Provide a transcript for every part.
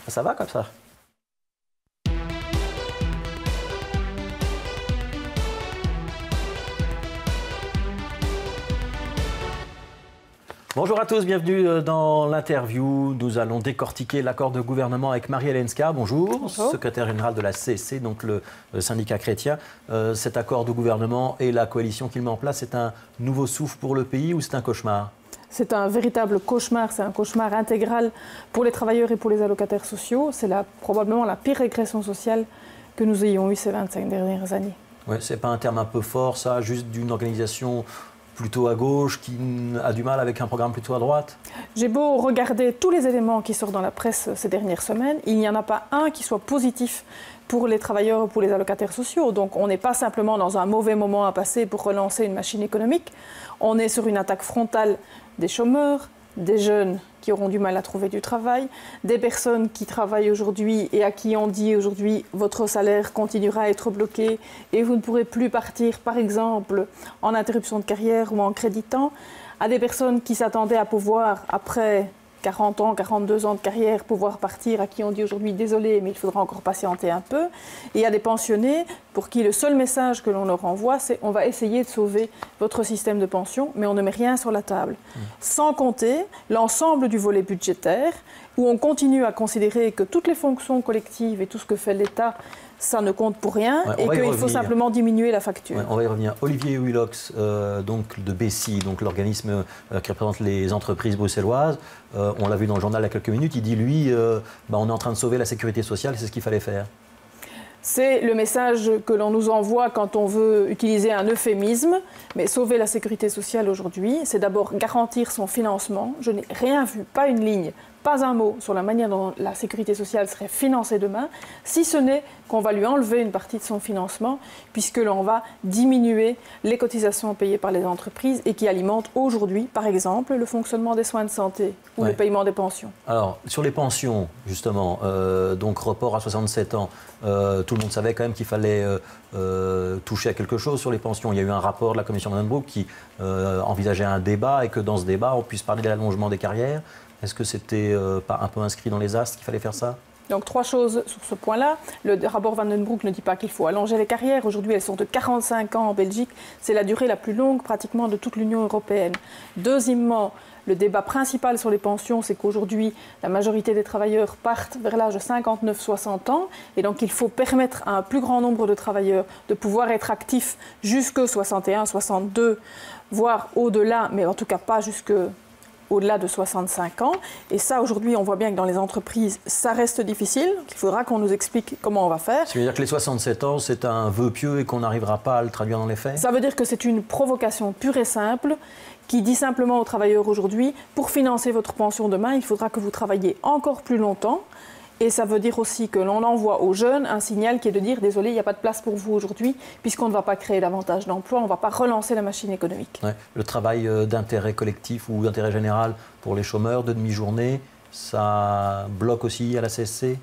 Ça va comme ça? Bonjour à tous, bienvenue dans l'interview. Nous allons décortiquer l'accord de gouvernement avec Marie-Hélène Ska. Bonjour, secrétaire générale de la CSC, donc le syndicat chrétien. Cet accord de gouvernement et la coalition qu'il met en place, c'est un nouveau souffle pour le pays ou c'est un cauchemar? C'est un véritable cauchemar, c'est un cauchemar intégral pour les travailleurs et pour les allocataires sociaux. C'est probablement la pire régression sociale que nous ayons eue ces 25 dernières années. Ouais, c'est pas un terme un peu fort, ça, juste d'une organisation plutôt à gauche, qui a du mal avec un programme plutôt à droite? J'ai beau regarder tous les éléments qui sortent dans la presse ces dernières semaines, il n'y en a pas un qui soit positif pour les travailleurs ou pour les allocataires sociaux. Donc on n'est pas simplement dans un mauvais moment à passer pour relancer une machine économique, on est sur une attaque frontale des chômeurs, des jeunes qui auront du mal à trouver du travail, des personnes qui travaillent aujourd'hui et à qui on dit aujourd'hui votre salaire continuera à être bloqué et vous ne pourrez plus partir par exemple en interruption de carrière ou en créditant, à des personnes qui s'attendaient à pouvoir après 40 ans, 42 ans de carrière, pouvoir partir, à qui on dit aujourd'hui désolé, mais il faudra encore patienter un peu, et à des pensionnés pour qui le seul message que l'on leur envoie, c'est on va essayer de sauver votre système de pension, mais on ne met rien sur la table. Sans compter l'ensemble du volet budgétaire, où on continue à considérer que toutes les fonctions collectives et tout ce que fait l'État, ça ne compte pour rien et qu'il faut simplement diminuer la facture. Ouais, on va y revenir. Olivier Willox, donc de Bessi, donc l'organisme qui représente les entreprises bruxelloises, on l'a vu dans le journal il y a quelques minutes, il dit lui, on est en train de sauver la sécurité sociale, c'est ce qu'il fallait faire. C'est le message que l'on nous envoie quand on veut utiliser un euphémisme. Mais sauver la sécurité sociale aujourd'hui, c'est d'abord garantir son financement. Je n'ai rien vu, pas une ligne, pas un mot sur la manière dont la sécurité sociale serait financée demain, si ce n'est qu'on va lui enlever une partie de son financement, puisque l'on va diminuer les cotisations payées par les entreprises et qui alimentent aujourd'hui, par exemple, le fonctionnement des soins de santé ou le paiement des pensions. Alors, sur les pensions, justement, donc report à 67 ans, tout le monde savait quand même qu'il fallait toucher à quelque chose sur les pensions. Il y a eu un rapport de la commission Vandenbroek qui envisageait un débat et que dans ce débat, on puisse parler de l'allongement des carrières. Est-ce que c'était pas un peu inscrit dans les astres qu'il fallait faire ça? Donc, trois choses sur ce point-là. Le rapport Vandenbroek ne dit pas qu'il faut allonger les carrières. Aujourd'hui, elles sont de 45 ans en Belgique. C'est la durée la plus longue pratiquement de toute l'Union européenne. Deuxièmement, le débat principal sur les pensions, c'est qu'aujourd'hui, la majorité des travailleurs partent vers l'âge de 59-60 ans. Et donc, il faut permettre à un plus grand nombre de travailleurs de pouvoir être actifs jusqu'à 61, 62, voire au-delà, mais en tout cas pas jusque au-delà de 65 ans. Et ça, aujourd'hui, on voit bien que dans les entreprises, ça reste difficile. Il faudra qu'on nous explique comment on va faire. Ça veut dire que les 67 ans, c'est un vœu pieux et qu'on n'arrivera pas à le traduire dans les faits? Ça veut dire que c'est une provocation pure et simple qui dit simplement aux travailleurs aujourd'hui, pour financer votre pension demain, il faudra que vous travailliez encore plus longtemps. Et ça veut dire aussi que l'on envoie aux jeunes un signal qui est de dire « Désolé, il n'y a pas de place pour vous aujourd'hui, puisqu'on ne va pas créer davantage d'emplois, on ne va pas relancer la machine économique. » Le travail d'intérêt collectif ou d'intérêt général pour les chômeurs de demi-journée, ça bloque aussi à la CSC?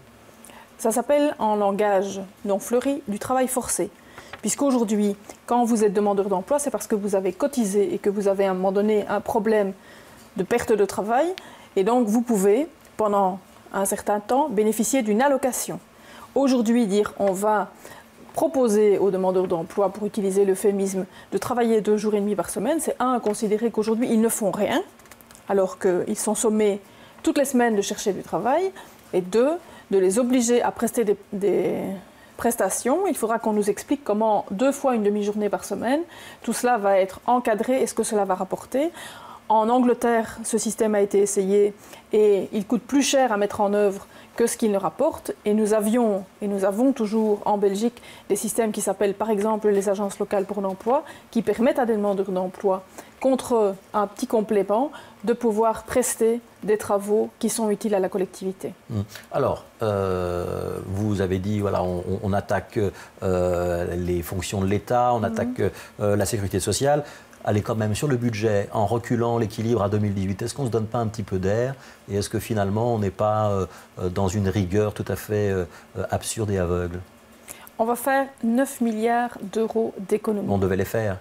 Ça s'appelle en langage non fleuri du travail forcé. Puisqu'aujourd'hui, quand vous êtes demandeur d'emploi, c'est parce que vous avez cotisé et que vous avez à un moment donné un problème de perte de travail. Et donc, vous pouvez, pendant un certain temps, bénéficier d'une allocation. Aujourd'hui, dire on va proposer aux demandeurs d'emploi, pour utiliser l'euphémisme, de travailler 2 jours et demi par semaine, c'est considérer qu'aujourd'hui, ils ne font rien, alors qu'ils sont sommés toutes les semaines de chercher du travail, et 2, de les obliger à prester des prestations. Il faudra qu'on nous explique comment 2 fois une demi-journée par semaine, tout cela va être encadré et ce que cela va rapporter. En Angleterre, ce système a été essayé et il coûte plus cher à mettre en œuvre que ce qu'il ne rapporte. Et nous avons toujours en Belgique des systèmes qui s'appellent par exemple les agences locales pour l'emploi, qui permettent à des demandeurs d'emploi, contre un petit complément, de pouvoir prester des travaux qui sont utiles à la collectivité. Alors, vous avez dit, voilà, on attaque les fonctions de l'État, on attaque la sécurité sociale. Allez quand même sur le budget, en reculant l'équilibre à 2018, est-ce qu'on ne se donne pas un petit peu d'air? Et est-ce que finalement on n'est pas dans une rigueur tout à fait absurde et aveugle? On va faire 9 milliards d'euros d'économies. On devait les faire.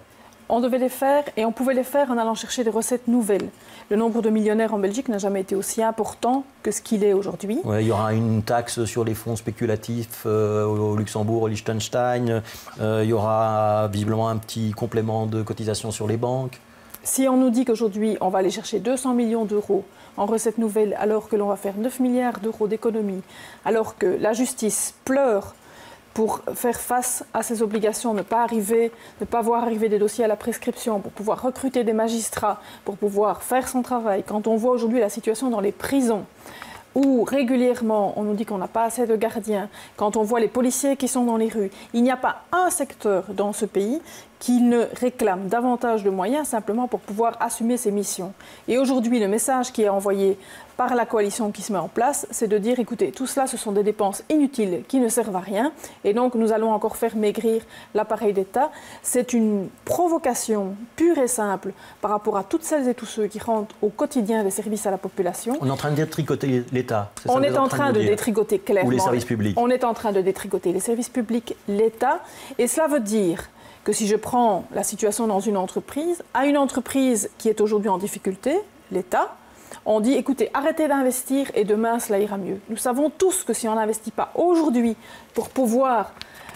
On devait les faire et on pouvait les faire en allant chercher des recettes nouvelles. Le nombre de millionnaires en Belgique n'a jamais été aussi important que ce qu'il est aujourd'hui. Ouais, il y aura une taxe sur les fonds spéculatifs au Luxembourg, au Liechtenstein. Il y aura visiblement un petit complément de cotisation sur les banques. Si on nous dit qu'aujourd'hui, on va aller chercher 200 millions d'euros en recettes nouvelles alors que l'on va faire 9 milliards d'euros d'économies, alors que la justice pleure pour faire face à ses obligations, ne pas voir arriver des dossiers à la prescription, pour pouvoir recruter des magistrats, pour pouvoir faire son travail. Quand on voit aujourd'hui la situation dans les prisons, où régulièrement on nous dit qu'on n'a pas assez de gardiens, quand on voit les policiers qui sont dans les rues, il n'y a pas un secteur dans ce pays qui ne réclame davantage de moyens simplement pour pouvoir assumer ses missions. Et aujourd'hui, le message qui est envoyé par la coalition qui se met en place, c'est de dire, écoutez, tout cela, ce sont des dépenses inutiles qui ne servent à rien, et donc nous allons encore faire maigrir l'appareil d'État. C'est une provocation pure et simple par rapport à toutes celles et tous ceux qui rendent au quotidien des services à la population. On est en train de détricoter l'État. On est en train de détricoter clairement. Ou les services publics. On est en train de détricoter les services publics, l'État, et cela veut dire que si je prends la situation dans une entreprise, à une entreprise qui est aujourd'hui en difficulté, l'État, on dit, écoutez, arrêtez d'investir et demain, cela ira mieux. Nous savons tous que si on n'investit pas aujourd'hui pour pouvoir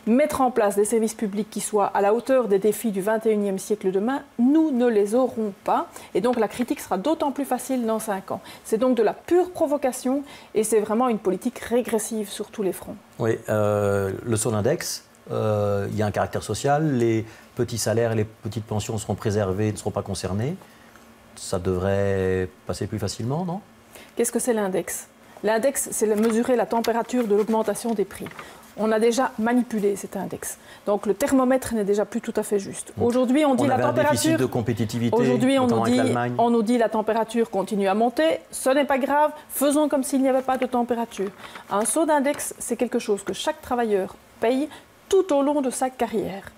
mettre en place des services publics qui soient à la hauteur des défis du 21e siècle demain, nous ne les aurons pas. Et donc la critique sera d'autant plus facile dans 5 ans. C'est donc de la pure provocation et c'est vraiment une politique régressive sur tous les fronts. Oui, le Sonindex, il y a un caractère social, les petits salaires et les petites pensions seront préservés, ne seront pas concernés. Ça devrait passer plus facilement, non? Qu'est-ce que c'est l'index? L'index, c'est mesurer la température de l'augmentation des prix. On a déjà manipulé cet index. Donc le thermomètre n'est déjà plus tout à fait juste. Aujourd'hui, on dit la température. Un déficit de compétitivité. Aujourd'hui, on nous dit la température continue à monter. Ce n'est pas grave. Faisons comme s'il n'y avait pas de température. Un saut d'index, c'est quelque chose que chaque travailleur paye tout au long de sa carrière.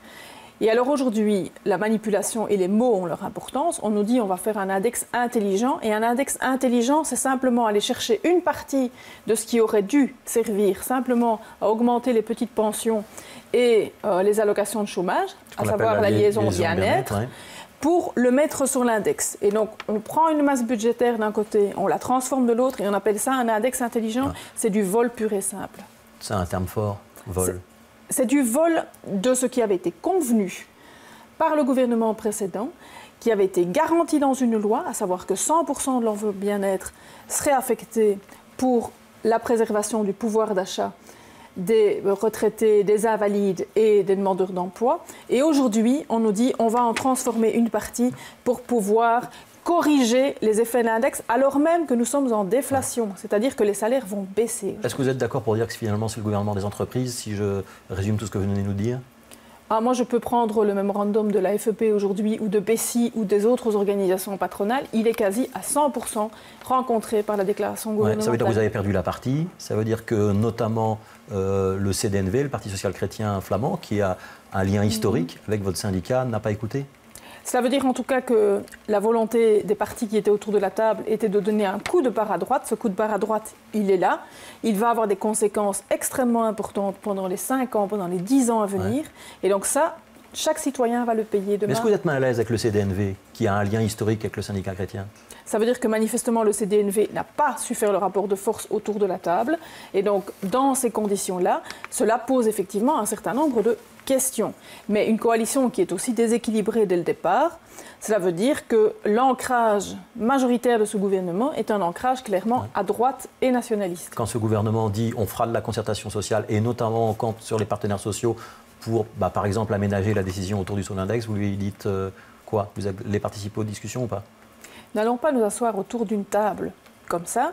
Et alors aujourd'hui, la manipulation et les mots ont leur importance. On nous dit on va faire un index intelligent. Et un index intelligent, c'est simplement aller chercher une partie de ce qui aurait dû servir simplement à augmenter les petites pensions et les allocations de chômage, à savoir la liaison bien-être, pour le mettre sur l'index. Et donc, on prend une masse budgétaire d'un côté, on la transforme de l'autre et on appelle ça un index intelligent. C'est du vol pur et simple. C'est un terme fort, vol. C'est du vol de ce qui avait été convenu par le gouvernement précédent, qui avait été garanti dans une loi, à savoir que 100% de l'enveloppe bien-être serait affecté pour la préservation du pouvoir d'achat des retraités, des invalides et des demandeurs d'emploi. Et aujourd'hui, on nous dit on va en transformer une partie pour pouvoir corriger les effets de l'index, alors même que nous sommes en déflation, c'est-à-dire que les salaires vont baisser. Est-ce que vous êtes d'accord pour dire que finalement c'est le gouvernement des entreprises, si je résume tout ce que vous venez de nous dire? Moi, je peux prendre le mémorandum de la FEP aujourd'hui, ou de Bessie, ou des autres organisations patronales. Il est quasi à 100% rencontré par la déclaration gouvernementale. Ça veut dire que vous avez perdu la partie. Ça veut dire que notamment le CDNV, le Parti social chrétien flamand, qui a un lien historique avec votre syndicat, n'a pas écouté? Cela veut dire en tout cas que la volonté des partis qui étaient autour de la table était de donner un coup de barre à droite. Ce coup de barre à droite, il est là. Il va avoir des conséquences extrêmement importantes pendant les 5 ans, pendant les 10 ans à venir. Et donc ça, chaque citoyen va le payer demain. Est-ce que vous êtes mal à l'aise avec le CDNV, qui a un lien historique avec le syndicat chrétien? Ça veut dire que manifestement le CDNV n'a pas su faire le rapport de force autour de la table. Et donc dans ces conditions-là, cela pose effectivement un certain nombre de questions. Mais une coalition qui est aussi déséquilibrée dès le départ, cela veut dire que l'ancrage majoritaire de ce gouvernement est un ancrage clairement à droite et nationaliste. Quand ce gouvernement dit on fera de la concertation sociale, et notamment on compte sur les partenaires sociaux pour, par exemple, aménager la décision autour du Sonindex, vous lui dites quoi? Vous allez participer aux discussions ou pas? N'allons pas nous asseoir autour d'une table comme ça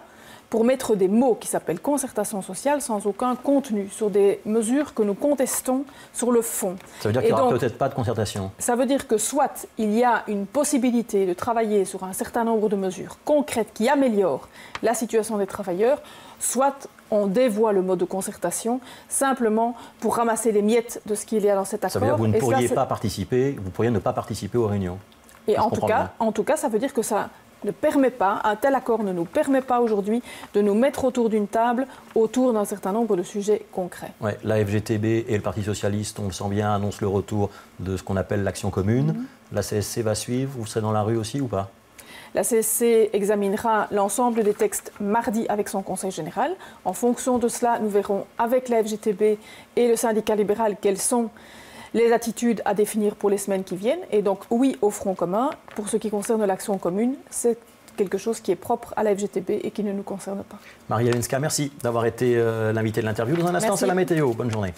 pour mettre des mots qui s'appellent concertation sociale sans aucun contenu sur des mesures que nous contestons sur le fond. Ça veut dire qu'il n'y aura peut-être pas de concertation? Ça veut dire que soit il y a une possibilité de travailler sur un certain nombre de mesures concrètes qui améliorent la situation des travailleurs, soit on dévoie le mode de concertation simplement pour ramasser les miettes de ce qu'il y a dans cet accord. Ça veut dire que vous ne pourriez pas participer, vous pourriez ne pas participer aux réunions? Et en tout cas, ça veut dire que ça ne permet pas, un tel accord ne nous permet pas aujourd'hui de nous mettre autour d'une table, autour d'un certain nombre de sujets concrets. Ouais, la FGTB et le Parti Socialiste, on le sent bien, annoncent le retour de ce qu'on appelle l'action commune. La CSC va suivre, vous serez dans la rue aussi ou pas? La CSC examinera l'ensemble des textes mardi avec son Conseil général. En fonction de cela, nous verrons avec la FGTB et le syndicat libéral quelles sont les attitudes à définir pour les semaines qui viennent. Et donc oui au front commun. Pour ce qui concerne l'action commune, c'est quelque chose qui est propre à la FGTB et qui ne nous concerne pas. Maria Lenska, merci d'avoir été l'invitée de l'interview. Dans un instant, c'est la météo. Bonne journée.